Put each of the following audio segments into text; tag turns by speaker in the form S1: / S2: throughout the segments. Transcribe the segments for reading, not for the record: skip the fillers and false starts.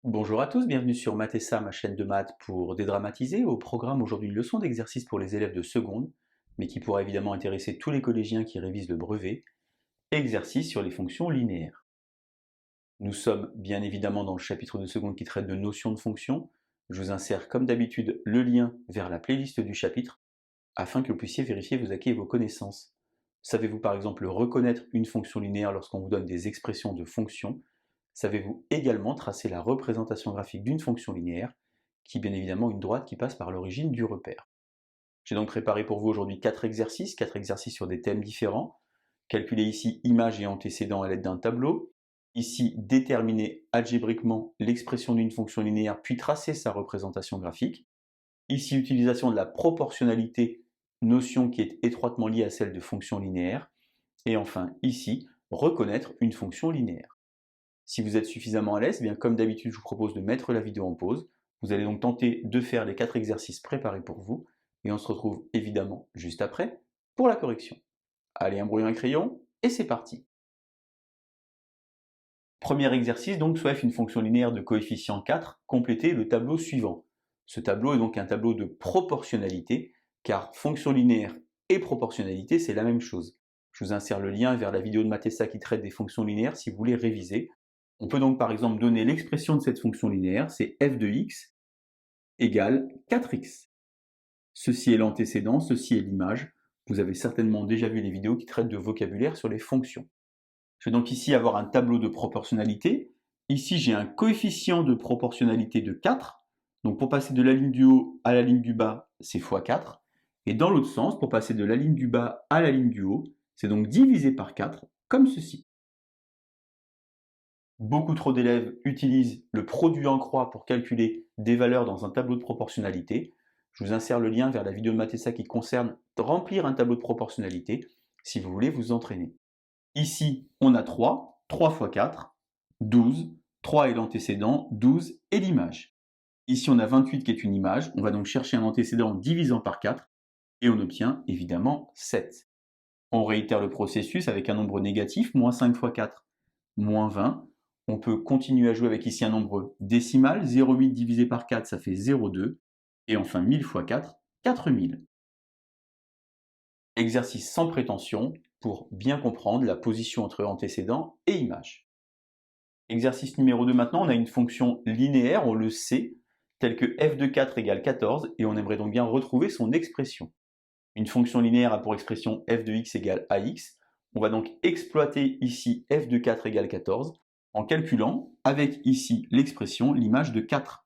S1: Bonjour à tous, bienvenue sur Mathessa, ma chaîne de maths pour dédramatiser. Au programme aujourd'hui une leçon d'exercice pour les élèves de seconde, mais qui pourra évidemment intéresser tous les collégiens qui révisent le brevet. Exercice sur les fonctions linéaires. Nous sommes bien évidemment dans le chapitre de seconde qui traite de notions de fonctions. Je vous insère comme d'habitude le lien vers la playlist du chapitre afin que vous puissiez vérifier vos acquis et vos connaissances. Savez-vous par exemple reconnaître une fonction linéaire lorsqu'on vous donne des expressions de fonctions? Savez-vous également tracer la représentation graphique d'une fonction linéaire, qui est bien évidemment une droite qui passe par l'origine du repère? J'ai donc préparé pour vous aujourd'hui 4 exercices sur des thèmes différents. Calculer ici image et antécédent à l'aide d'un tableau. Ici, déterminer algébriquement l'expression d'une fonction linéaire, puis tracer sa représentation graphique. Ici, utilisation de la proportionnalité, notion qui est étroitement liée à celle de fonction linéaire. Et enfin, ici, reconnaître une fonction linéaire. Si vous êtes suffisamment à l'aise, bien comme d'habitude, je vous propose de mettre la vidéo en pause. Vous allez donc tenter de faire les 4 exercices préparés pour vous, et on se retrouve évidemment juste après pour la correction. Allez, un brouillon et un crayon, et c'est parti. Premier exercice, donc, soit une fonction linéaire de coefficient 4, complétez le tableau suivant. Ce tableau est donc un tableau de proportionnalité, car fonction linéaire et proportionnalité, c'est la même chose. Je vous insère le lien vers la vidéo de Mathessa qui traite des fonctions linéaires si vous voulez réviser. On peut donc par exemple donner l'expression de cette fonction linéaire, c'est f de x égale 4x. Ceci est l'antécédent, ceci est l'image. Vous avez certainement déjà vu les vidéos qui traitent de vocabulaire sur les fonctions. Je vais donc ici avoir un tableau de proportionnalité. Ici, j'ai un coefficient de proportionnalité de 4. Donc pour passer de la ligne du haut à la ligne du bas, c'est x 4. Et dans l'autre sens, pour passer de la ligne du bas à la ligne du haut, c'est donc divisé par 4, comme ceci. Beaucoup trop d'élèves utilisent le produit en croix pour calculer des valeurs dans un tableau de proportionnalité. Je vous insère le lien vers la vidéo de Mathessa qui concerne remplir un tableau de proportionnalité si vous voulez vous entraîner. Ici, on a 3 fois 4, 12, 3 est l'antécédent, 12 est l'image. Ici, on a 28 qui est une image, on va donc chercher un antécédent divisant par 4, et on obtient évidemment 7. On réitère le processus avec un nombre négatif, moins 5 fois 4, moins 20. On peut continuer à jouer avec ici un nombre décimal, 0,8 divisé par 4, ça fait 0,2. Et enfin 1000 fois 4, 4000. Exercice sans prétention pour bien comprendre la position entre antécédent et image. Exercice numéro 2 maintenant, on a une fonction linéaire, on le sait, telle que f de 4 égale 14, et on aimerait donc bien retrouver son expression. Une fonction linéaire a pour expression f de x égale ax. On va donc exploiter ici f de 4 égale 14 en calculant avec ici l'expression, l'image de 4.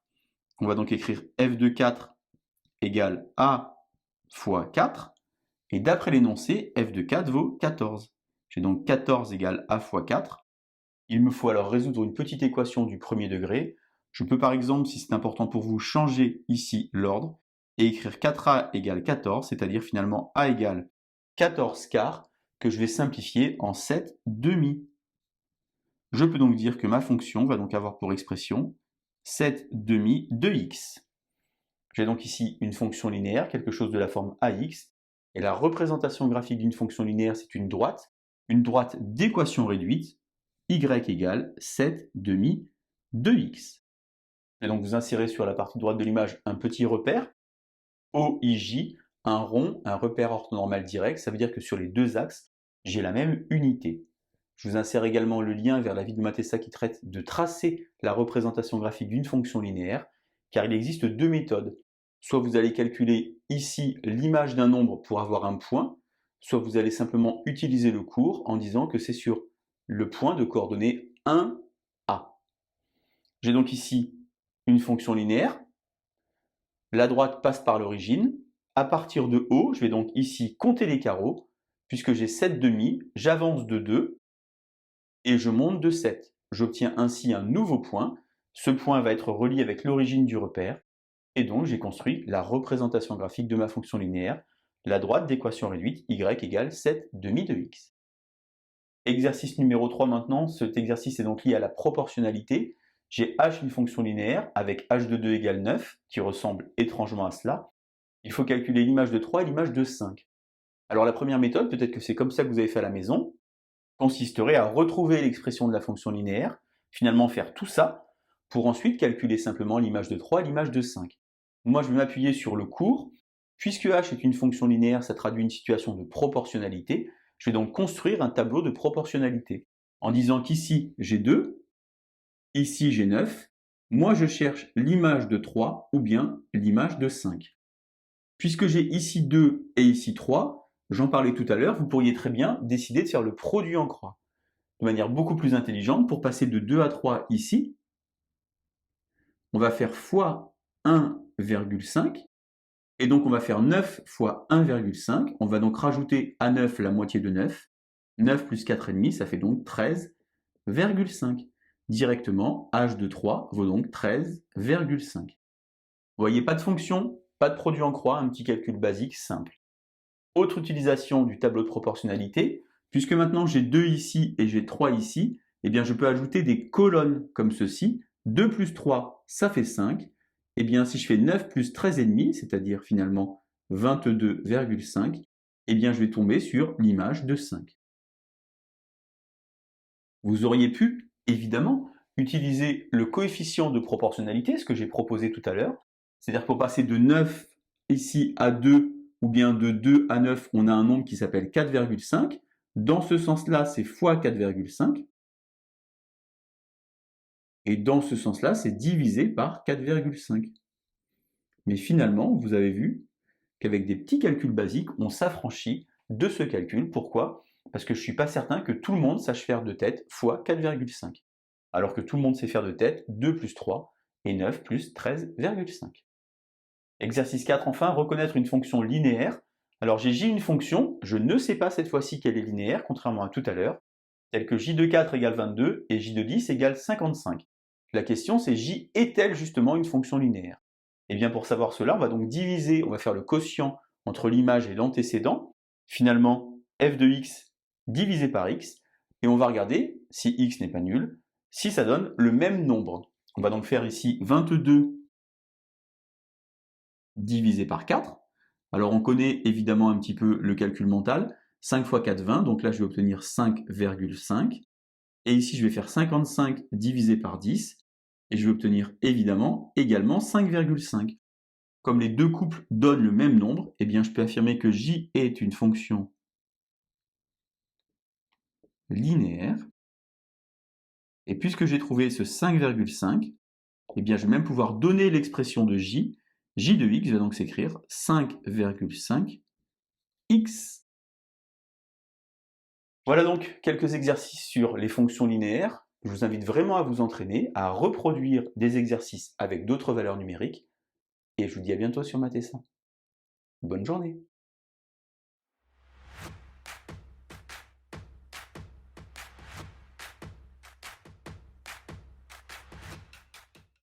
S1: On va donc écrire f de 4 égale a fois 4. Et d'après l'énoncé, f de 4 vaut 14. J'ai donc 14 égale a fois 4. Il me faut alors résoudre une petite équation du premier degré. Je peux par exemple, si c'est important pour vous, changer ici l'ordre et écrire 4a égale 14, c'est-à-dire finalement a égale 14 quarts, que je vais simplifier en 7 demi. Je peux donc dire que ma fonction va donc avoir pour expression 7 demi de x. J'ai donc ici une fonction linéaire, quelque chose de la forme ax, et la représentation graphique d'une fonction linéaire, c'est une droite d'équation réduite, y égale 7 demi de x. Et donc vous insérez sur la partie droite de l'image un petit repère, OIJ, un rond, un repère orthonormal direct, ça veut dire que sur les deux axes, j'ai la même unité. Je vous insère également le lien vers la vidéo de Mathessa qui traite de tracer la représentation graphique d'une fonction linéaire, car il existe deux méthodes. Soit vous allez calculer ici l'image d'un nombre pour avoir un point, soit vous allez simplement utiliser le cours en disant que c'est sur le point de coordonnées 1A. J'ai donc ici une fonction linéaire. La droite passe par l'origine. À partir de haut, je vais donc ici compter les carreaux. Puisque j'ai 7 demi, j'avance de 2 et je monte de 7. J'obtiens ainsi un nouveau point. Ce point va être relié avec l'origine du repère. Et donc j'ai construit la représentation graphique de ma fonction linéaire, la droite d'équation réduite y égale 7 demi de x. Exercice numéro 3 maintenant, cet exercice est donc lié à la proportionnalité. J'ai h une fonction linéaire avec h de 2 égale 9, qui ressemble étrangement à cela. Il faut calculer l'image de 3 et l'image de 5. Alors la première méthode, peut-être que c'est comme ça que vous avez fait à la maison, consisterait à retrouver l'expression de la fonction linéaire, finalement faire tout ça, pour ensuite calculer simplement l'image de 3 et l'image de 5. Moi, je vais m'appuyer sur le cours. Puisque h est une fonction linéaire, ça traduit une situation de proportionnalité. Je vais donc construire un tableau de proportionnalité en disant qu'ici j'ai 2, ici j'ai 9. Moi, je cherche l'image de 3 ou bien l'image de 5. Puisque j'ai ici 2 et ici 3, j'en parlais tout à l'heure, vous pourriez très bien décider de faire le produit en croix de manière beaucoup plus intelligente. Pour passer de 2 à 3 ici, on va faire fois 1,5. Et donc, on va faire 9 fois 1,5. On va donc rajouter à 9 la moitié de 9. 9 plus 4,5, ça fait donc 13,5. Directement, h de 3 vaut donc 13,5. Vous voyez, pas de fonction, pas de produit en croix, un petit calcul basique simple. Autre utilisation du tableau de proportionnalité, puisque maintenant j'ai 2 ici et j'ai 3 ici, eh bien je peux ajouter des colonnes comme ceci. 2 plus 3, ça fait 5. Eh bien, si je fais 9 plus 13,5, c'est-à-dire finalement 22,5, eh bien, je vais tomber sur l'image de 5. Vous auriez pu, évidemment, utiliser le coefficient de proportionnalité, ce que j'ai proposé tout à l'heure. C'est-à-dire pour passer de 9 ici à 2, ou bien de 2 à 9, on a un nombre qui s'appelle 4,5. Dans ce sens-là, c'est fois 4,5. Et dans ce sens-là, c'est divisé par 4,5. Mais finalement, vous avez vu qu'avec des petits calculs basiques, on s'affranchit de ce calcul. Pourquoi? Parce que je ne suis pas certain que tout le monde sache faire de tête fois 4,5. Alors que tout le monde sait faire de tête 2 plus 3 et 9 plus 13,5. Exercice 4, enfin, reconnaître une fonction linéaire. Alors j'ai j une fonction, je ne sais pas cette fois-ci qu'elle est linéaire, contrairement à tout à l'heure, telle que j de 4 égale 22 et j de 10 égale 55. La question c'est j est-elle justement une fonction linéaire? Et bien pour savoir cela, on va donc diviser, on va faire le quotient entre l'image et l'antécédent. Finalement, f de x divisé par x, et on va regarder si x n'est pas nul, si ça donne le même nombre. On va donc faire ici 22 divisé par 4. Alors on connaît évidemment un petit peu le calcul mental. 5 fois 4, 20, donc là je vais obtenir 5,5. Et ici je vais faire 55 divisé par 10, et je vais obtenir évidemment également 5,5. Comme les deux couples donnent le même nombre, eh bien je peux affirmer que j est une fonction linéaire. Et puisque j'ai trouvé ce 5,5, eh bien je vais même pouvoir donner l'expression de j. J de x va donc s'écrire 5,5 x. Voilà donc quelques exercices sur les fonctions linéaires. Je vous invite vraiment à vous entraîner, à reproduire des exercices avec d'autres valeurs numériques. Et je vous dis à bientôt sur Mathessin. Bonne journée.